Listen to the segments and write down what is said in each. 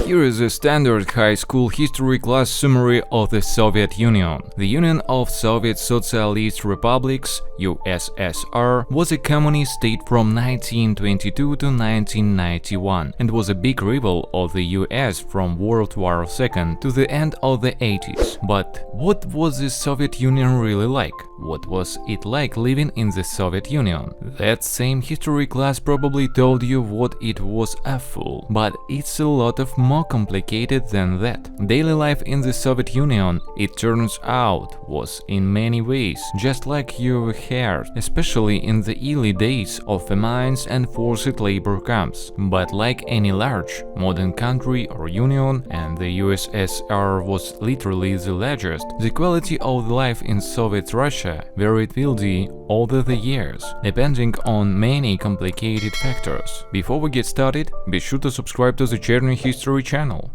Here is a standard high school history class summary of the Soviet Union. The Union of Soviet Socialist Republics, USSR, was a communist state from 1922 to 1991 and was a big rival of the US from World War II to the end of the 80s. But what was the Soviet Union really like? What was it like living in the Soviet Union? That same history class probably told you what it was awful, but it's a lot of more complicated than that. Daily life in the Soviet Union, it turns out, was in many ways just like you heard, especially in the early days of famines and forced labor camps. But like any large, modern country or union, and the USSR was literally the largest, the quality of life in Soviet Russia varied wildly over the years, depending on many complicated factors. Before we get started, be sure to subscribe to the Journey History channel.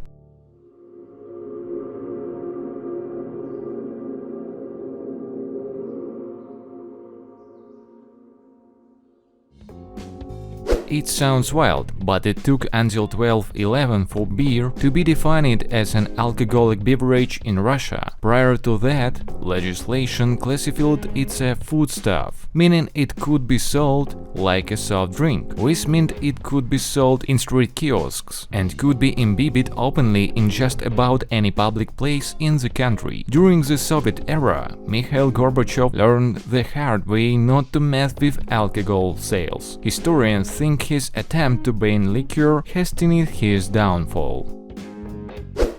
It sounds wild, but it took until 1211 for beer to be defined as an alcoholic beverage in Russia. Prior to that, legislation classified it as a foodstuff, meaning it could be sold like a soft drink. This meant it could be sold in street kiosks and could be imbibed openly in just about any public place in the country. During the Soviet era, Mikhail Gorbachev learned the hard way not to mess with alcohol sales. Historians think his attempt to ban liquor hastened his downfall.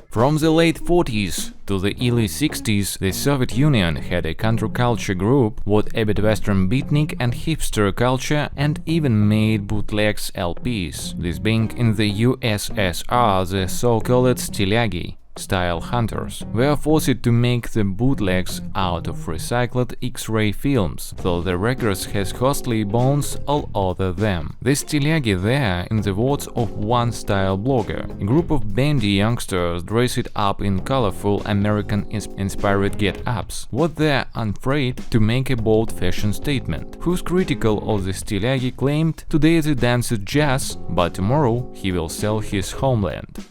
From the late 40s to the early 60s, the Soviet Union had a counterculture group, what a bit Western beatnik and hipster culture, and even made bootlegs LPs. This being in the USSR the so-called Stiliagi style hunters were forced to make the bootlegs out of recycled X-ray films, though the records has costly bones all over them. The Stiliagi there, in the words of one style blogger, a group of bandy youngsters dressed up in colorful American-inspired get-ups, what they're unafraid to make a bold fashion statement. Who's critical of the Stiliagi claimed, today the dancer jazz, but tomorrow he will sell his homeland.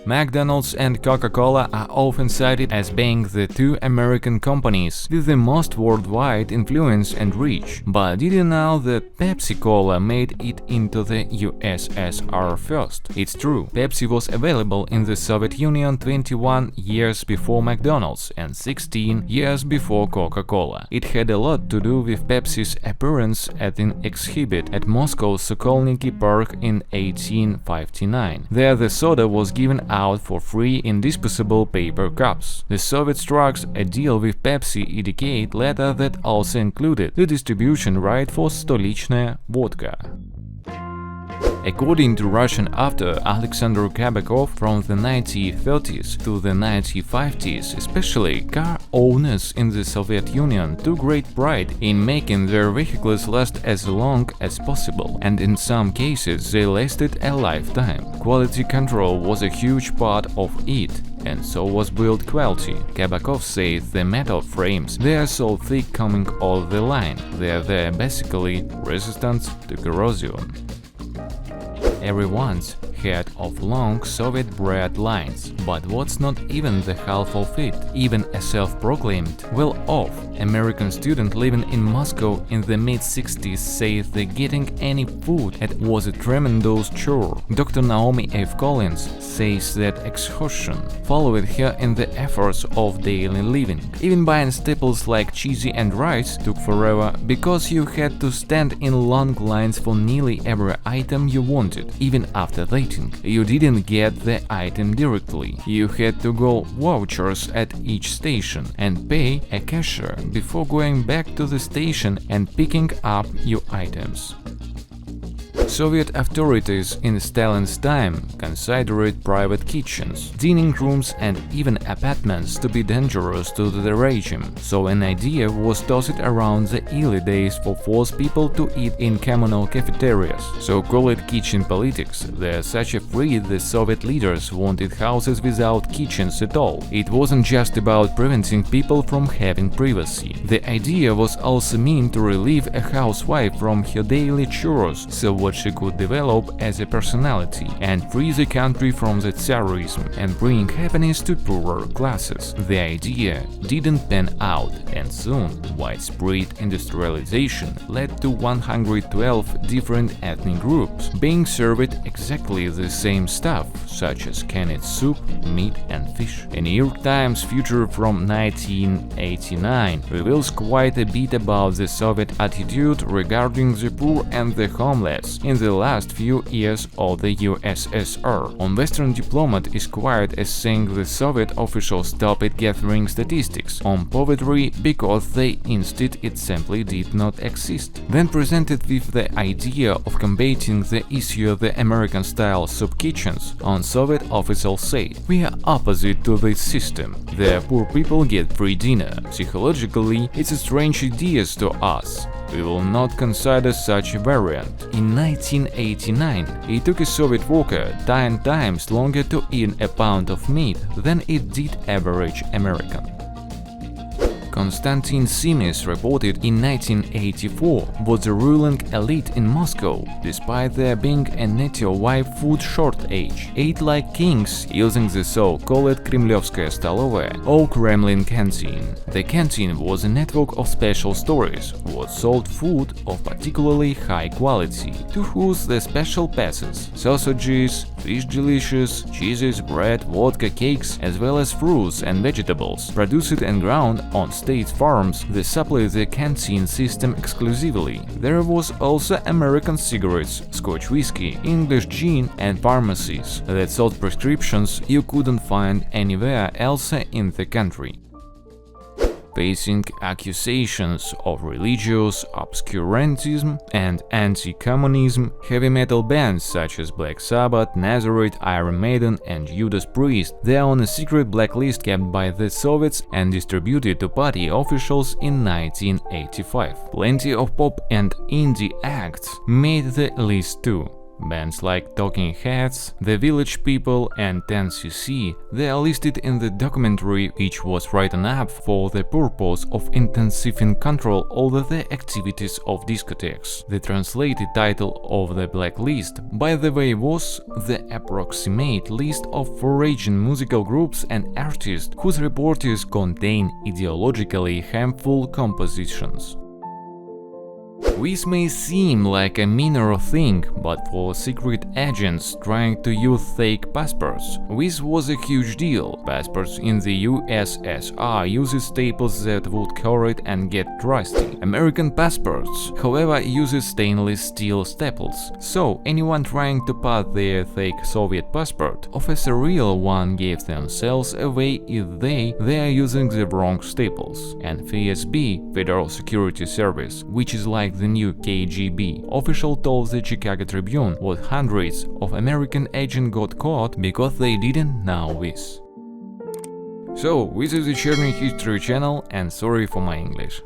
McDonald's and Coca-Cola are often cited as being the two American companies with the most worldwide influence and reach. But did you know that Pepsi-Cola made it into the USSR first? It's true, Pepsi was available in the Soviet Union 21 years before McDonald's and 16 years before Coca-Cola. It had a lot to do with Pepsi's appearance at an exhibit at Moscow's Sokolniki Park in 1859. There the soda was given out for free in disposable paper cups. The Soviets struck a deal with Pepsi a decade later that also included the distribution right for Stolichная vodka. According to Russian author Alexander Kabakov, from the 1930s to the 1950s, especially car owners in the Soviet Union took great pride in making their vehicles last as long as possible, and in some cases they lasted a lifetime. Quality control was a huge part of it, and so was build quality. Kabakov says the metal frames, they are so thick coming off the line, they're basically resistant to corrosion. Everyone's heard of long Soviet-bred lines, but what's not even the half of it? Even a self-proclaimed well-off American student living in Moscow in the mid-60s says that getting any food was a tremendous chore. Dr. Naomi F. Collins says that exhaustion followed her in the efforts of daily living. Even buying staples like cheese and rice took forever because you had to stand in long lines for nearly every item you wanted. Even after waiting, you didn't get the item directly. You had to go vouchers at each station and pay a cashier before going back to the station and picking up your items. Soviet authorities in Stalin's time considered private kitchens, dining rooms and even apartments to be dangerous to the regime, so an idea was tossed around the early days for force people to eat in communal cafeterias. So-called kitchen politics, they're such a freed the Soviet leaders wanted houses without kitchens at all. It wasn't just about preventing people from having privacy. The idea was also meant to relieve a housewife from her daily chores, so what she could develop as a personality and free the country from the Tsarism and bring happiness to poorer classes. The idea didn't pan out, and soon widespread industrialization led to 112 different ethnic groups being served exactly the same stuff, such as canned soup, meat and fish. A New York Times feature from 1989 reveals quite a bit about the Soviet attitude regarding the poor and the homeless in the last few years of the USSR. On Western Diplomat is quoted as saying the Soviet officials stopped gathering statistics on poverty because they insisted it simply did not exist. Then presented with the idea of combating the issue of the American-style soup kitchens, on Soviet officials said, "We are opposite to this system. The poor people get free dinner. Psychologically, it's a strange idea to us. We will not consider such a variant." In 1989, it took a Soviet worker 10 times longer to eat a pound of meat than it did average American. Konstantin Simis reported in 1984 was the ruling elite in Moscow, despite there being a nationwide food shortage, ate like kings using the so-called Kremlyovskaya Stolovaya or Kremlin canteen. The canteen was a network of special stores what sold food of particularly high quality, to whose the special passes, sausages, fish delicious, cheeses, bread, vodka, cakes, as well as fruits and vegetables, produced and ground on state farms that supply the canteen system exclusively. There was also American cigarettes, Scotch whiskey, English gin and pharmacies that sold prescriptions you couldn't find anywhere else in the country. Facing accusations of religious obscurantism and anti-communism, heavy metal bands such as Black Sabbath, Nazareth, Iron Maiden and Judas Priest, they are on a secret blacklist kept by the Soviets and distributed to party officials in 1985. Plenty of pop and indie acts made the list too. Bands like Talking Heads, The Village People and 10cc, they are listed in the documentary, which was written up for the purpose of intensifying control over the activities of discotheques. The translated title of the blacklist, by the way, was the approximate list of foreign musical groups and artists whose repertoires contain ideologically harmful compositions. This may seem like a minor thing, but for secret agents trying to use fake passports, this was a huge deal. Passports in the USSR used staples that would corrode and get rusty. American passports, however, used stainless steel staples, so anyone trying to pass their fake Soviet passport off as a real one gave themselves away if they are using the wrong staples. And FSB, Federal Security Service, which is like the new KGB, official told the Chicago Tribune what hundreds of American agents got caught because they didn't know this. So, this is the Cherny History channel, and sorry for my English.